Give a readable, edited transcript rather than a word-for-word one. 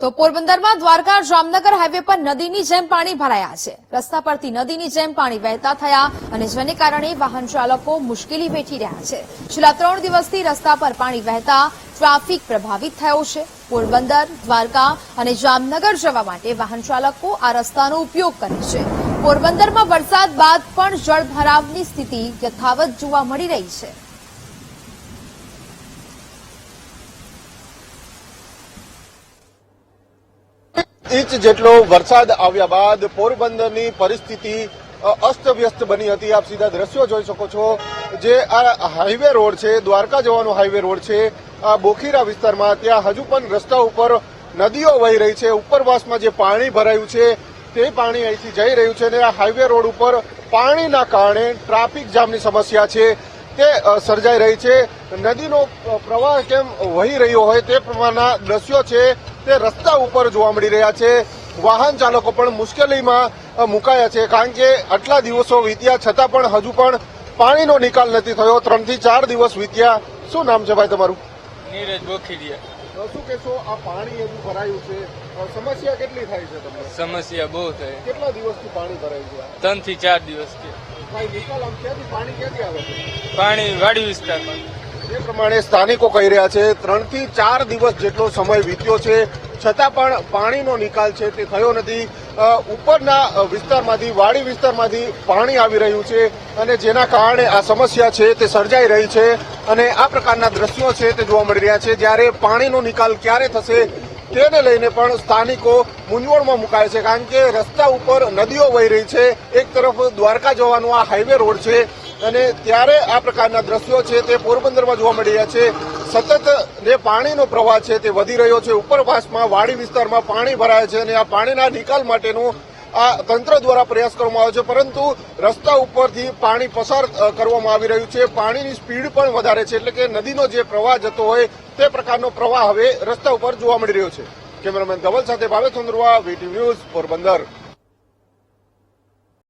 તો પોરબંદરમાં દ્વારકા જામનગર હાઈવે પર નદીની જેમ પાણી ભરાયા છે। રસ્તા પરથી નદીની જેમ પાણી વહેતા થયા અને જેને કારણે વાહન ચાલકો મુશ્કેલી વેઠી રહ્યા છે। છેલ્લા 3 દિવસથી રસ્તા પર પાણી વહેતા ટ્રાફિક પ્રભાવિત થયો છે। પોરબંદર, દ્વારકા અને જામનગર જવા માટે વાહન ચાલકો આ રસ્તાનો ઉપયોગ કરે છે। પોરબંદરમાં વરસાદ બાદ પણ જળભરાવની સ્થિતિ યથાવત જોવા મળી રહી છે। ઇંચ જેટલો વરસાદ આવ્યા બાદ પોરબંદરની પરિસ્થિતિ અસ્તવ્યસ્ત બની હતી। આપ સીધા દ્રશ્યો જોઈ શકો છો। જે આ હાઈવે રોડ છે, દ્વારકા જવાનો હાઈવે રોડ છે, આ બોખીરા વિસ્તારમાં ત્યાં હજુ પણ રસ્તા ઉપર નદીઓ વહી રહી છે। ઉપરવાસમાં જે પાણી ભરાયું છે તે પાણી અહીંથી જઈ રહ્યું છે અને આ હાઈવે રોડ ઉપર પાણીના કારણે ટ્રાફિક જામની સમસ્યા છે તે સર્જાઈ રહી છે। નદીનો પ્રવાહ કેમ વહી રહ્યો હોય તે પ્રમાણના દ્રશ્યો છે તે રસ્તા ઉપર જોવા મળી રહ્યા છે। વાહન ચાલકો પણ મુશ્કેલીમાં મુકાયા છે, કારણ કે આટલા દિવસો વીત્યા છતાં પણ હજુ પણ પાણીનો નિકાલ નથી થયો। 3 થી 4 દિવસ વીત્યા। શું નામ છે ભાઈ તમારું? નીરજ બોખીરિયા। શું કહેશો, આ પાણી હજુ ભરાયું છે, સમસ્યા કેટલી થાય છે તમને? સમસ્યા બહુ થાય। કેટલા દિવસથી પાણી ભરાયું છે? 3 થી 4 દિવસથી ભાઈ નિકાલ આમ ક્યાંથી પાણી ક્યાંથી આવે છે? પાણી વાડી વિસ્તારમાં। જે પ્રમાણે સ્થાનિકો કહી રહ્યા છે 3 થી 4 દિવસ જેટલો સમય વીત્યો છે છતાં પણ પાણીનો નિકાલ છે તે થયો નથી। ઉપરના વિસ્તારમાંથી, વાડી વિસ્તારમાંથી પાણી આવી રહ્યું છે અને જેના કારણે આ સમસ્યા છે તે સર્જાઈ રહી છે અને આ પ્રકારના દ્રશ્યો છે તે જોવા મળી રહ્યા છે। જ્યારે પાણીનો નિકાલ ક્યારે થશે તેને લઈને પણ સ્થાનિકો મૂંઝવણમાં મુકાય છે, કારણ કે રસ્તા ઉપર નદીઓ વહી રહી છે। એક તરફ દ્વારકા જવાનો આ હાઈવે રોડ છે અને ત્યારે આ પ્રકારના દ્રશ્યો છે તે પોરબંદરમાં જોવા મળી રહ્યા છે। સતત જે પાણીનો પ્રવાહ છે તે વધી રહ્યો છે। ઉપરવાસમાં વાડી વિસ્તારમાં પાણી ભરાય છે અને આ પાણીના નિકાલ માટેનો આ તંત્ર દ્વારા પ્રયાસ કરવામાં આવ્યો છે, પરંતુ રસ્તા ઉપરથી પાણી પસાર કરવામાં આવી રહ્યું છે। પાણીની સ્પીડ પણ વધારે છે, એટલે કે નદીનો જે પ્રવાહ જતો હોય તે પ્રકારનો પ્રવાહ હવે રસ્તા ઉપર જોવા મળી રહ્યો છે। કેમેરામેન ધવલ સાથે ભાવેશ ચંદ્રવા, વીટીવી ન્યૂઝ, પોરબંદર।